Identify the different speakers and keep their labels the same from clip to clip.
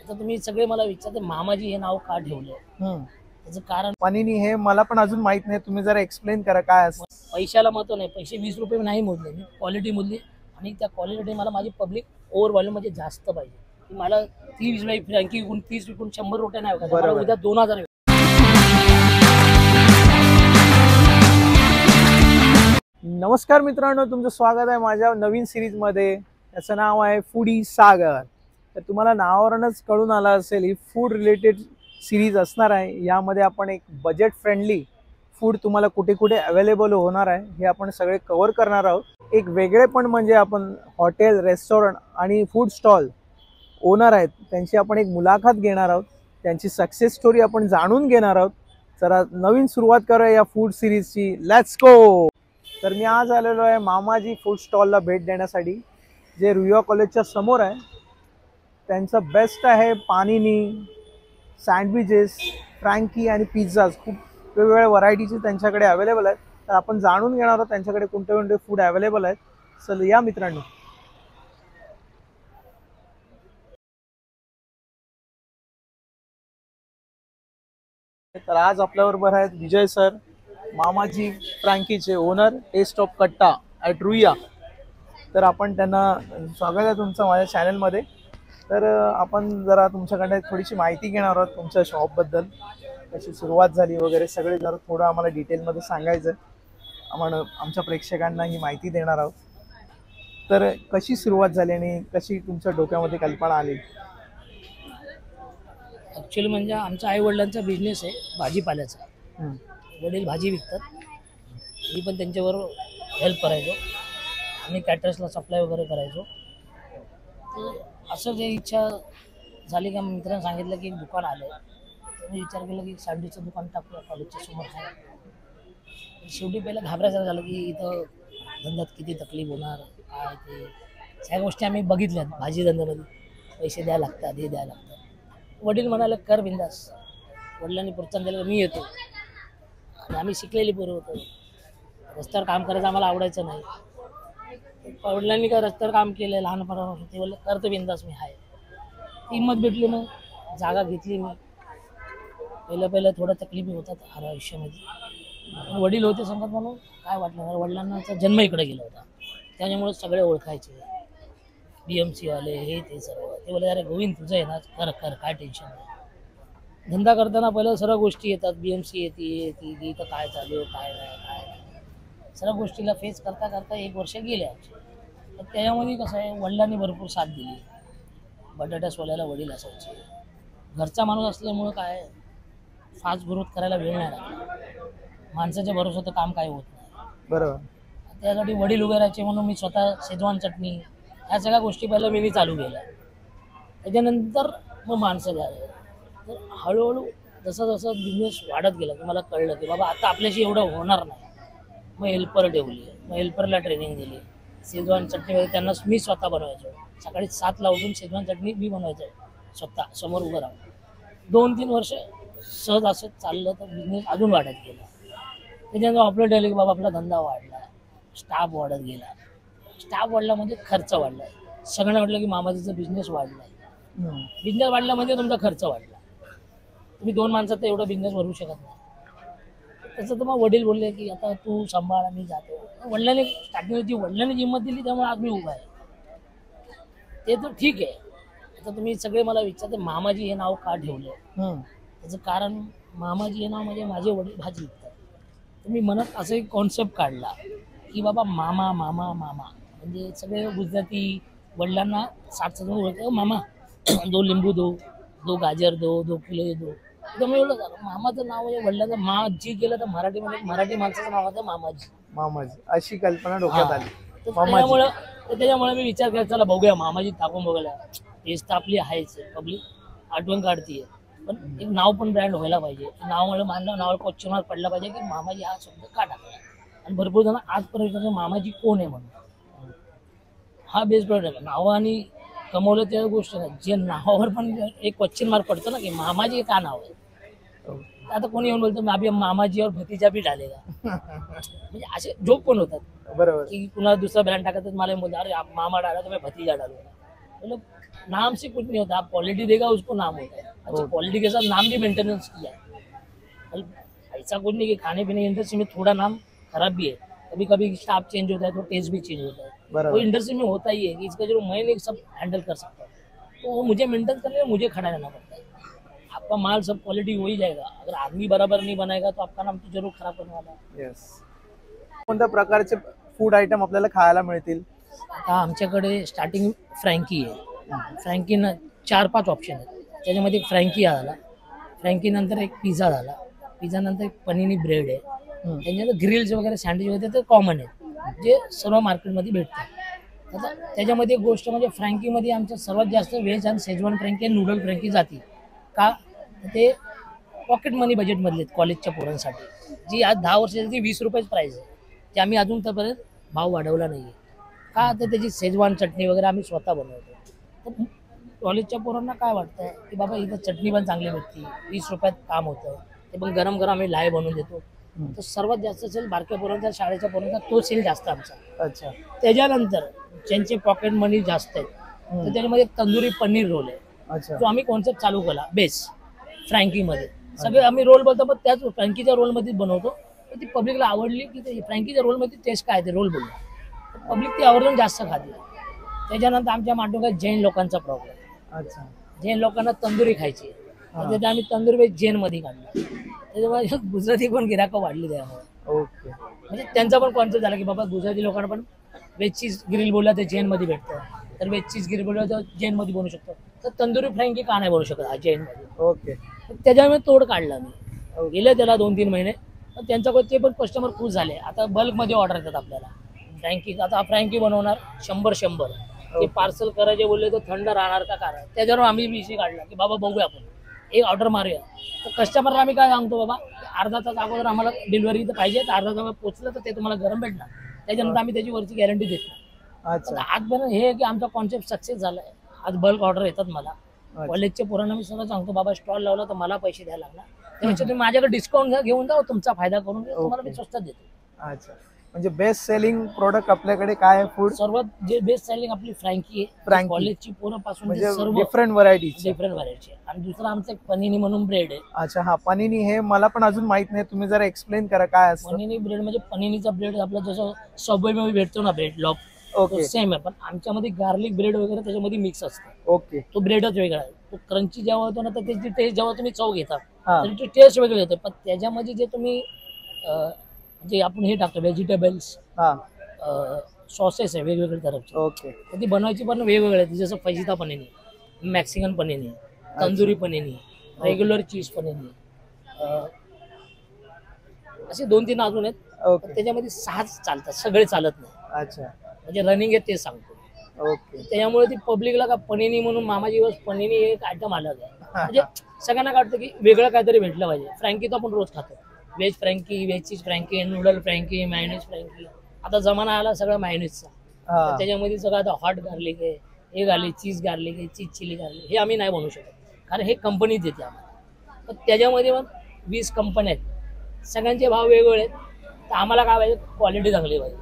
Speaker 1: आता तुम्ही सगळे मला विचारते मामाजी हे नाव का ठेवलं, त्याचं कारण
Speaker 2: पाणीनी हे मला पण अजून माहित नाही, तुम्ही जरा एक्सप्लेन करा काय असतं.
Speaker 1: पैशाला महत्व नाही. पैसे 20 रुपये नाही मोजले मी, क्वालिटी मोजली आणि त्या क्वालिटी मला माझी पब्लिक ओव्हर व्हॉल्यूम म्हणजे जास्त पाहिजे. की मला 30 फ्रँकी विकून 30 विकून 100 रोट्या नाही विकायच्या, मला उद्या 2000.
Speaker 2: नमस्कार मित्रांनो, तुमचं स्वागत आहे माझ्या नवीन सिरीजमध्ये. त्याचं नाव आहे फूडी सागर. तर तुम्हाला नावावरूनच कळून आलं असेल, ही फूड रिलेटेड सिरीज असणार आहे. यामध्ये आपण एक बजेट फ्रेंडली फूड तुम्हाला कुठे कुठे अवेलेबल होणार आहे हे आपण सगळे कव्हर करणार आहोत. एक वेगळेपण म्हणजे आपण हॉटेल, रेस्टॉरंट आणि फूड स्टॉल ओनर आहेत त्यांची आपण एक मुलाखत घेणार आहोत. त्यांची सक्सेस स्टोरी आपण जाणून घेणार आहोत. जरा नवीन सुरुवात करूया या फूड सिरीजची. Let's go. तर मी आज आलेलो आहे मामाजी फूड स्टॉलला भेट देण्यासाठी, जे रुईया कॉलेजच्या समोर आहे. त्यांचं बेस्ट आहे पाणीनी, सँडविचेस, फ्रँकी आणि पिझ्झाज. खूप वेगवेगळ्या व्हरायटीचे त्यांच्याकडे अवेलेबल आहेत. तर आपण जाणून घेणार आहोत त्यांच्याकडे कोणते कोणते फूड अवेलेबल आहेत. चल या मित्रांनो. तर आज आपल्याबरोबर आहेत विजय सर, मामाजी फ्रँकीचे ओनर, टेस्ट ऑफ कट्टा ॲट रुईया. तर आपण त्यांना स्वागत आहे तुमचं माझ्या चॅनलमध्ये. तर आपण जरा तुमच्याकडे थोडीशी माहिती घेणार आहोत तुमच्या शॉपबद्दल, कशी सुरुवात झाली वगैरे सगळे जरा थोडं आम्हाला डिटेलमध्ये सांगायचं आहे. आम्हाला आमच्या प्रेक्षकांना ही माहिती देणार आहोत. तर कशी सुरुवात झाली आणि कशी तुमच्या डोक्यामध्ये कल्पना आली?
Speaker 1: ॲक्च्युली म्हणजे आमच्या आईवडिलांचा बिझनेस आहे भाजीपाल्याचा. वडील भाजी विकतात, मी पण त्यांच्याबरोबर हेल्प करायचो आणि कॅटरर्सला सप्लाय वगैरे करायचो. तर असं जे इच्छा झाली का मित्रांनी सांगितलं की एक दुकान आलं. त्यांनी विचार केला की सँडविचचं दुकान टाकूया कॉलेजच्या समोर आहे. शेवटी पहिलं घाबरायचं झालं की इथं धंद्यात किती तकलीफ होणार, काय ते सगळ्या गोष्टी आम्ही बघितल्यात. भाजी धंद्यामध्ये पैसे द्यायला लागतात, हे द्यायला लागतात. वडील म्हणाले कर बिंदास. वडिलांनी प्रोत्साहन दिलं, मी येतो. आणि आम्ही शिकलेली पोरं होतो, रस्त्यावर काम करायचं आम्हाला आवडायचं नाही. वडिलांनी काय रस्त्यावर काम केलं लहानपणापासून, ते बोलले करतो बिंदास, मी आहे. हिंमत भेटली, मग जागा घेतली मी. पहिलं थोडं तकलीफी होतात हर आयुष्यामध्ये. वडील होते सांगत म्हणून काय वाटलं नाही. वडिलांचा जन्म इकडे गेला होता, त्याच्यामुळे सगळे ओळखायचे. BMC वाले हे ते सर्व. ते बोलले अरे गोविंद तुझं आहे ना, कर कर, काय टेन्शन नाही. धंदा करताना पहिलं सर्व गोष्टी येतात. BMC येते इथं काय चालू आहे, काय नाही, काय नाही. सर्व गोष्टीला फेस करता करता 1 वर्ष गेले आमचे. तर त्याच्यामध्ये कसं आहे, वडिलांनी भरपूर साथ दिली. बटाटा सोलायला वडील असायचे. घरचा माणूस असल्यामुळं काय फास्ट ग्रोथ करायला वेळ नाही लागला. माणसाच्या भरोशाचं काम काय होत नाही.
Speaker 2: बरोबर.
Speaker 1: त्यासाठी वडील उभे राहायचे म्हणून मी स्वतः शेजवान चटणी ह्या सगळ्या गोष्टी पहिलं मी चालू केल्या. त्याच्यानंतर मग माणसं झाले. तर हळूहळू जसं जसं बिझनेस वाढत गेला की मला कळलं की बाबा आता आपल्याशी एवढं होणार नाही. मग हेल्पर ठेवली, मग हेल्परला ट्रेनिंग दिली. शेजवान चटणी त्यांना मी स्वतः बनवायचो. सकाळी 7ला उठून शेजवान चटणी मी बनवायचो स्वतः समोर उभं राहून. 2-3 वर्ष सहज असं चाललं. तर बिझनेस अजून वाढत गेला. त्याच्यानंतर ऑपरेट झाले की बाबा आपला धंदा वाढला, स्टाफ वाढत गेला. स्टाफ वाढला म्हणजे खर्च वाढला. सगळ्यांना वाटलं की मामाजीचा बिझनेस वाढला आहे. बिझनेस वाढला म्हणजे तुमचा खर्च वाढला. तुम्ही 2 माणसात तर एवढा बिझनेस भरू शकत नाही. तसं तर मग वडील बोलले की आता तू सांभाळ, मी जातो. वडिलांनी वडिलांनी हिंमत दिली, त्यामुळे आज मी उभा आहे. ते तर ठीक आहे. आता तुम्ही सगळे मला विचारते मामाजी हे नाव का ठेवलं, त्याचं कारण मामाजी हे नाव म्हणजे माझे वडील भाजी विकतात. तर मी मनात असं एक कॉन्सेप्ट काढला की बाबा मामा मामा मामा म्हणजे सगळे गुजराती वडिलांना 60 ओळखते. मामा 2 लिंबू दो गाजर दो किलो दो. त्यामुळे एवढं झालं. मामाचं नाव म्हणजे वडिलांचं माजी केलं तर मराठीमध्ये मराठी माणसाचं नाव होतं मामाजी.
Speaker 2: मामाजी अशी कल्पना डोक्यात आली.
Speaker 1: त्याच्यामुळे मी विचार करायचा, चला बघूया मामाजी टाकून बघूया. टेस्ट आपली आहेच, पब्लिक आठवण काढतीये, पण एक नाव पण ब्रँड व्हायला पाहिजे. नावामुळे नावावर क्वेश्चन मार्क पडला पाहिजे की मामाजी हा शब्द का टाकला. आणि भरपूर जण आजपर्यंत मामाजी कोण आहे म्हणून हा बेस प्रॉब्लेम आहे. नावाने कमवलं त्या गोष्ट नाही, जे नावावर पण एक क्वेश्चन मार्क पडतो ना की मामाजी का नाव आहे. आता कोणी येऊन बोलतो अभी मामाजीवर भतीजा भी डालेगा. म्हणजे असे जोक पण होतात.
Speaker 2: बरोबर.
Speaker 1: की कुणाला दुसरा ब्रँड टाकतात, मला बोलतो अरे मामा डाला तर मी भतीजा डालू. मतलब नाम से कुछ नहीं होता, आप क्वालिटी देगा उसको नाम होता है। अच्छा, क्वालिटी के साथ नाम भी मेंटेनेंस किया है। कल ऐसा कुछ नहीं कि खाने पीने की इंडस्ट्री में थोड़ा नाम खराब भी है, कभी कभी स्टाफ चेंज होता है तो टेस्ट भी चेंज होता है।
Speaker 2: बराबर।
Speaker 1: वो इंडस्ट्री में होता ही है कि इसका जो मैं नहीं सब हैंडल कर सकता, तो वो मुझे मेंटेन करने में मुझे खड़ा रहना पड़ता है। आपका माल सब क्वालिटी हो ही जाएगा, अगर आदमी बराबर नहीं बनाएगा तो आपका नाम तो जरूर खराब करने वाला है।
Speaker 2: येस. कोणत्या प्रकारचे फूड आयटम आपल्याला खायला मिळतील?
Speaker 1: आता आमच्याकडे स्टार्टिंग फ्रँकी आहे. फ्रँकी ना 4-5 ऑप्शन आहेत. त्याच्यामध्ये एक फ्रँकी झाला, फ्रँकी नंतर एक पिझ्झा झाला, पिझ्झा नंतर एक पनीनी ब्रेड आहे, त्याच्यानंतर ग्रिल्स वगैरे सँडविच वगैरे ते कॉमन आहे जे सर्व मार्केटमध्ये भेटतात. आता त्याच्यामध्ये एक गोष्ट म्हणजे फ्रँकीमध्ये आमच्या सर्वात जास्त व्हेज आणि शेजवान फ्रँकी आणि नूडल फ्रँकी जाती. का ते पॉकेट मनी बजेटमधले आहेत कॉलेजच्या पोरांसाठी, जी आज 10 वर्षाची ती 20 रुपयेच प्राईस आहे, ते आम्ही अजून त्यापर्यंत भाव वाढवला नाही आहे. का तर त्याची शेजवान चटणी वगैरे आम्ही स्वतः बनवतो. तर कॉलेजच्या पोरांना काय वाटतं की बाबा इथं चटणी पण चांगली भेटते, 20 रुपयात काम होतं, ते पण गरम गरम आम्ही लाय बनवून देतो. तर सर्वात जास्त सेल बारक्या पोरांचा, शाळेच्या पोरांचा तो सेल जास्त आमचा.
Speaker 2: अच्छा.
Speaker 1: त्याच्यानंतर ज्यांचे पॉकेट मनी जास्त आहेत तर त्याच्यामध्ये तंदुरी पनीर रोल आहे,
Speaker 2: अच्छा.
Speaker 1: जो आम्ही कॉन्सेप्ट चालू केला बेस फ्रँकीमध्ये. सगळे आम्ही रोल बोलतो पण त्याच फ्रँकीच्या रोलमध्येच बनवतो. तर ती पब्लिकला आवडली की ते फ्रँकीच्या रोलमध्ये टेस्ट काय ते रोल बोललो, पब्लिक ती आवर्जून जास्त खाते. त्याच्यानंतर आमच्या माटुंगा जैन लोकांचा प्रॉब्लेम.
Speaker 2: अच्छा.
Speaker 1: जैन लोकांना तंदुरी खायची, तर त्यात आम्ही तंदुरी वेज जैनमध्ये काढलं. त्याच्यामुळे गुजराती पण गिराकं वाढली त्यामुळे.
Speaker 2: ओके.
Speaker 1: म्हणजे त्यांचा पण कॉन्सेप्ट झाला की बाबा गुजराती लोकांना पण वेज चीज ग्रिल बोलला तर जैनमध्ये भेटतं, तर वेज चीज ग्रिल बोलला तर जैनमध्ये बनवू शकतो, तर तंदुरी फ्रँकी का नाही बनवू शकत जैनमध्ये.
Speaker 2: ओके.
Speaker 1: त्याच्यामुळे तोड काढला मी, गेले त्याला 2-3 महिने. पण त्यांच्याकडे ते पण कस्टमर खुश झाले. आता बल्कमध्ये ऑर्डर येतात आपल्याला फ्रँकी. आता फ्रँकी बनवणार 100 ते पार्सल करायचे बोलले तर थंड राहणार का कारण, त्याच्यावर आम्ही विषय काढला की बाबा बघूया आपण एक ऑर्डर मारूया. तर कस्टमरला आम्ही काय सांगतो, बाबा अर्धा तास अगोदर आम्हाला डिलिव्हरी तर पाहिजे, तर अर्धा तास पोचलं तर ते तुम्हाला गरम भेटणार, त्याच्यानंतर आम्ही त्याची वरची गॅरंटी देत नाही.
Speaker 2: अच्छा.
Speaker 1: आजपर्यंत हे की आमचा कॉन्सेप्ट सक्सेस झाला आहे. आज बल्क ऑर्डर येतात मला. कॉलेजच्या पोरांना मी सगळं सांगतो, बाबा स्टॉल लावला तर मला पैसे द्यायला लागणार, त्यापेक्षा तुम्ही माझ्याकडे डिस्काउंट घेऊन जाऊ, तुमचा फायदा करून घ्या, तुम्हाला मी स्वस्तात देतो.
Speaker 2: अच्छा. म्हणजे बेस्ट सेलिंग प्रोडक्ट आपल्याकडे काय आहे फूड?
Speaker 1: सर्वात जे बेस्ट सेलिंग आपली फ्रँकी आहे.
Speaker 2: फ्रँकी.
Speaker 1: कॉलेजची पोरं पासून
Speaker 2: म्हणजे
Speaker 1: सर्व
Speaker 2: डिफरंट व्हरायटी.
Speaker 1: व्हरायटी. आणि दुसरं आमचं एक पनीनी म्हणून ब्रेड आहे.
Speaker 2: अच्छा. हा, पनीनी हे मला पण अजून माहित नाही, तुम्ही जरा एक्सप्लेन करा काय असतं.
Speaker 1: पनीनी ब्रेड म्हणजे पनीनीचा ब्रेड आपला जसं सबवेमध्ये भेटतो ना ब्रेड लॉक,
Speaker 2: ओके.
Speaker 1: सेम आहे, पण आमच्यामध्ये गार्लिक ब्रेड वगैरे त्याच्यामध्ये मिक्स असतं.
Speaker 2: ओके.
Speaker 1: तो ब्रेडच वेगळा आहे. तो क्रंची जेव्हा होतो ना तर त्याची टेस्ट जेव्हा तुम्ही चव घेता
Speaker 2: हा.
Speaker 1: तर ती टेस्ट वेगळी होते. पण त्याच्यामध्ये जे तुम्ही जे आपण हे टाकतो व्हेजिटेबल्स,
Speaker 2: हा.
Speaker 1: सॉसेस आहे वेगवेगळ्या तरफचे,
Speaker 2: ओके.
Speaker 1: तर ती बनवायची पण वेगवेगळे आहेत. जसं फजिता पनीनी, मॅक्सिकन पनीनी, तंदुरी पनीनी, रेग्युलर चीज पनीनी, असे 2-3 अजून आहेत.
Speaker 2: ओके.
Speaker 1: त्याच्यामध्ये 6 चालतात, सगळे चालत नाही.
Speaker 2: अच्छा.
Speaker 1: म्हणजे रनिंग आहे ते सांगतो.
Speaker 2: ओके.
Speaker 1: त्यामुळे ती पब्लिकला का पनीनी म्हणून मामाजी दिवस पनीनी एक आयटम आलं आहे. म्हणजे सगळ्यांना वाटतं की वेगळं काहीतरी भेटलं पाहिजे. फ्रँकी तर आपण रोज खातो, veg Frankie, veg cheese Frankie, noodle Frankie, mayonnaise Frankie. आता जमाना आला सगळं मायोनीजचा,
Speaker 2: हा.
Speaker 1: त्याच्यामध्ये सगळं आता हॉट गार्लिक आहे, हे गार्लिक, चीज गार्लिक आहे, चीज चिली गार्लिक, हे आम्ही नाही बनवू शकत कारण हे कंपनीच देते आम्हाला. तर त्याच्यामध्ये पण 20 कंपन्या आहेत, सगळ्यांचे भाव वेगवेगळे आहेत. तर आम्हाला काय पाहिजे, क्वालिटी चांगली पाहिजे.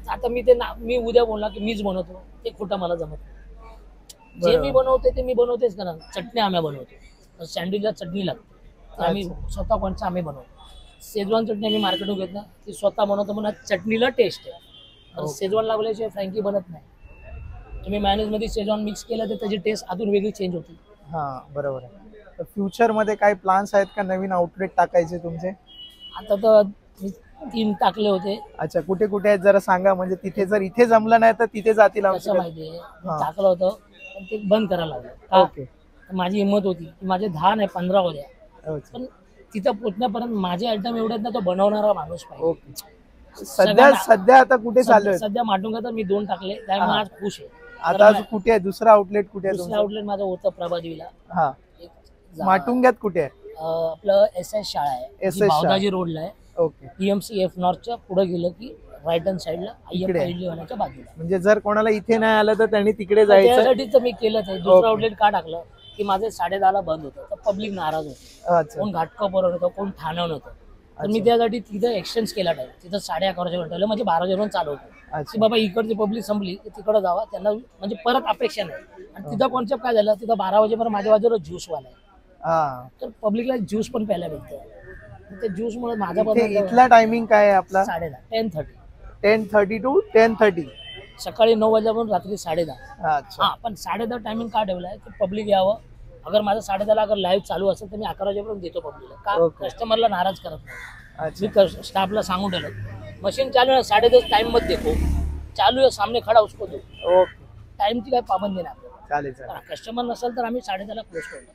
Speaker 1: आता मी उद्या बोलणार की मीच बनवतो, ते खोटं मला जमत नाही. जे मी बनवते ते मी बनवतेच कारण चटणी आम्ही बनवतो, सँडविचला चटणी लागते, आम्ही स्वतः कोणचं आम्ही बनवतो. शेजवान चटणी आम्ही मार्केटून घेत ना, ती स्वतः बनवतो, पण चटणीला टेस्ट आहे. शेजवान लागल्याशिवाय फ्रँकी बनत नाही. तुम्ही मायोनीजमध्ये शेजवान मिक्स केलं तर त्याची टेस्ट अजून वेगळी चेंज होती.
Speaker 2: हा, बरोबर आहे. तर फ्युचर मध्ये काही प्लान्स आहेत का नवीन आउटलेट टाकायचे तुमचे?
Speaker 1: आता तर मी 3 टाकले होते.
Speaker 2: अच्छा. कुठे कुठे आहेत जरा सांगा, म्हणजे तिथे जर इथे जमलं नाही तर तिथे जातील
Speaker 1: कसं
Speaker 2: आमच्याकडे.
Speaker 1: माहितीये, टाकलं होतं पण ते बंद करायला लागलं.
Speaker 2: ओके.
Speaker 1: तर माझी हिंमत होती की माझे 10 नाही 15 होत्या,
Speaker 2: अच्छा.
Speaker 1: पण तिथं पोचण्यापर्यंत माझे आयटम एवढे आहेत ना, तो बनवणारा माणूस पाहिजे.
Speaker 2: ओके. सध्या आता कुठे चालू आहे?
Speaker 1: सध्या माटुंगा तर मी 2 टाकले, त्यामुळे
Speaker 2: हा.
Speaker 1: आज खुश आहे.
Speaker 2: आता अजून कुठे आहे दुसरा आउटलेट? कुठे आहे
Speaker 1: दुसरं
Speaker 2: तुमचं?
Speaker 1: आउटलेट माझं होतं प्रभादेवीला.
Speaker 2: हा. माटुंग्यात कुठे आहे?
Speaker 1: आपलं SS शाळा आहे,
Speaker 2: SS
Speaker 1: जी
Speaker 2: शाळा.
Speaker 1: बावदाजी रोडला आहे.
Speaker 2: ओके.
Speaker 1: PMC F नॉर्थच्या पुढे गेलं की राईट हँड साईडला
Speaker 2: इकडे.
Speaker 1: अय्यप्पा इडलीवाल्याच्या बाजूला.
Speaker 2: म्हणजे जर कोणाला इथे नाही आलं तर त्यांनी तिकडे जायचं.
Speaker 1: त्यासाठीच मी केलं ते.
Speaker 2: ओके.
Speaker 1: दुसरं आउटलेट का टाकलं की माझे 10:30ला बंद होतं, तर पब्लिक नाराज होतं.
Speaker 2: अच्छा.
Speaker 1: कोण घाटकोपर होतं, कोण ठाण्यावर होतं. तर मी त्यासाठी तिथं एक्सचेंज केला टाइम, तिथं 11:30 वाजेपर्यंत ठेवलं, म्हणजे 12 वाजेपर्यंत चालू होतं की
Speaker 2: अच्छा
Speaker 1: बाबा इकडची पब्लिक संपली की तिकडं जावा, त्यांना म्हणजे परत अपेक्षा नाही. आणि तिथं कॉन्सेप्ट काय झालं, तिथं 12 वाजेपर्यंत माझ्या बाजूला ज्यूसवाला आहे,
Speaker 2: हा.
Speaker 1: तर पब्लिकला ज्यूस पण प्यायला भेटतं. त्या ज्यूसमुळे माझा
Speaker 2: इथे
Speaker 1: पण
Speaker 2: इथला टायमिंग काय आहे आपला?
Speaker 1: 10:30 10:30
Speaker 2: 10:30 to 10:30.
Speaker 1: सकाळी 9 वाजल्यापासून रात्री 10:30.
Speaker 2: अच्छा
Speaker 1: हा, पण 10:30 टायमिंग का ठेवलाय की पब्लिक यावं. अगर माझं 10:30 अगर लाईव्ह चालू असेल तर मी 11 वाजेपर्यंत देतो पब्लिकला, का
Speaker 2: Okay.
Speaker 1: कस्टमरला नाराज करत नाही.
Speaker 2: अच्छा
Speaker 1: मी स्टाफला सांगून ठेवलं, मशीन चालू है 10:30 टाइम मत देखो, चालू है सामने खड़ा उसको दो.
Speaker 2: ओके
Speaker 1: टाइमची काही पाबंदी नाही आपल्याला.
Speaker 2: चालेल चालेल.
Speaker 1: कस्टमर नसेल तर आम्ही 10:30 क्लोज करतो.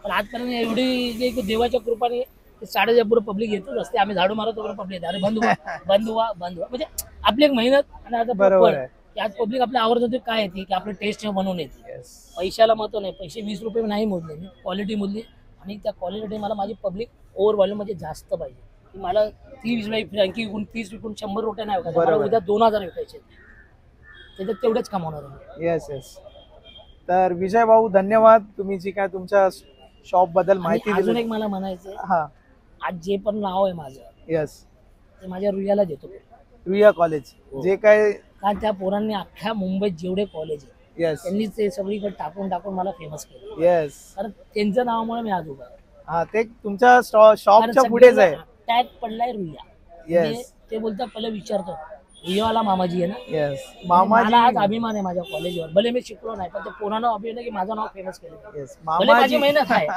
Speaker 1: पण आजपर्यंत एवढी एक देवाच्या कृपाने 10:30 पुढे पब्लिक येतच असते. आम्ही झाडू मारतो तर पब्लिक अरे बंद व्हा बंद व्हा बंद व्हा, म्हणजे आपली एक मेहनत. आणि आता
Speaker 2: बरोबर आहे.
Speaker 1: की आज पब्लिक आपल्या आवडत होते काय येते की आपलं टेस्ट बनवून येते.
Speaker 2: Yes.
Speaker 1: पैशाला महत्व नाही, पैसे 20 रुपये नाही मोजले, मी क्वालिटी मोजली. आणि त्या क्वालिटी मला माझी पब्लिक ओव्हर व्हॉल्यूम म्हणजे जास्त पाहिजे. की मला 30 फ्रँकी विकून 30 विकून 100 रोट्या नाही विकायच्या, मला
Speaker 2: बरोबर.
Speaker 1: उद्या 2000 विकायचे, त्याच्यात तेवढेच कमावणार आहे.
Speaker 2: Yes yes. तर विजय भाऊ धन्यवाद, तुम्ही जी काय तुमच्या शॉप बद्दल माहिती
Speaker 1: आणि अजून
Speaker 2: दिली.
Speaker 1: एक मला म्हणायचं,
Speaker 2: हा
Speaker 1: आज जे पण नाव आहे माझं
Speaker 2: येस
Speaker 1: ते माझ्या रुयाला देतो.
Speaker 2: रुईया कॉलेज जे काय.
Speaker 1: कारण त्या पोरांनी अख्ख्या मुंबईत जेवढे कॉलेज आहे
Speaker 2: येस
Speaker 1: त्यांनी ते सगळीकडे टाकून टाकून मला फेमस केलं.
Speaker 2: येस.
Speaker 1: कारण त्यांच्या नावामुळे मी आज उभा आहे.
Speaker 2: हा ते तुमच्या शॉपच्या पुढेच आहे.
Speaker 1: टॅग पडलाय रुईया.
Speaker 2: Yes.
Speaker 1: म्हणजे ते बोलतात पहिलं विचारतो रुईयावाला मामाजी आहे ना.
Speaker 2: येस
Speaker 1: मला आज
Speaker 2: मामाजी.
Speaker 1: अभिमान आहे माझ्या कॉलेजवर. भले मी शिकलो नाही पण ते पोरानं अभिमान आहे की माझं नाव फेमस केलं.
Speaker 2: येस
Speaker 1: भले माझी
Speaker 2: मामाजी.
Speaker 1: मेहनत आहे,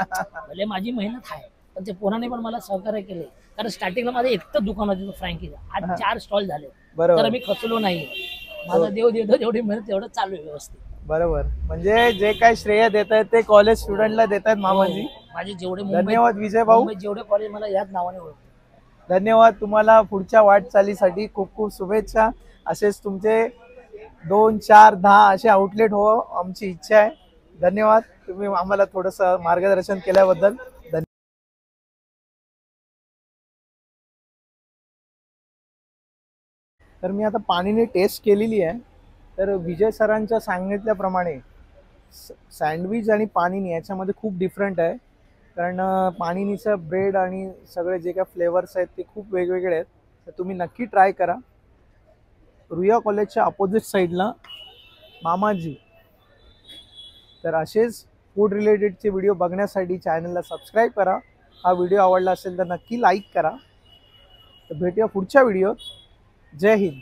Speaker 1: भले माझी मेहनत आहे, पण ते पोराने पण मला सहकार्य केले. कारण स्टार्टिंगला माझं एकटं दुकान होतं फ्रँकीचं, आज 4 स्टॉल झाले.
Speaker 2: बरोबर.
Speaker 1: तर मी खचलो नाही. माझा देव देतो तेवढी मेहनत तेवढं चालू आहे व्यवस्थित.
Speaker 2: बरोबर. म्हणजे जे काय श्रेय देत आहेत ते कॉलेज स्टुडंटला देत आहेत मामाजी.
Speaker 1: माझे जेवढे
Speaker 2: धन्यवाद विजय भाऊ.
Speaker 1: मुंबईत जेवढे कॉलेज मला याच नावाने ओळखतात.
Speaker 2: धन्यवाद. तुम्हाला पुढच्या वाटचालीसाठी खूप खूप शुभेच्छा. असेच तुमचे 2, 4, 10 असे आउटलेट हो आमची इच्छा आहे. धन्यवाद तुम्ही आम्हाला थोडंसं मार्गदर्शन केल्याबद्दल. तर मी आता पाणीने टेस्ट केलेली आहे. तर विजय सरांच्या सांगितल्याप्रमाणे सँडविच आणि पाणीनी याच्यामध्ये खूप डिफरंट आहे. कारण पाणीनीचं ब्रेड आणि सगळे जे काय फ्लेवर्स आहेत ते खूप वेगवेगळे आहेत. तर तुम्ही नक्की ट्राय करा. रुईया कॉलेजच्या अपोजिट साईडला मामाजी. तर असेच फूड रिलेटेडचे व्हिडिओ बघण्यासाठी चॅनलला सबस्क्राईब करा. हा व्हिडिओ आवडला असेल तर नक्की लाईक करा. तर भेटूया पुढच्या व्हिडिओत. जय हिंद.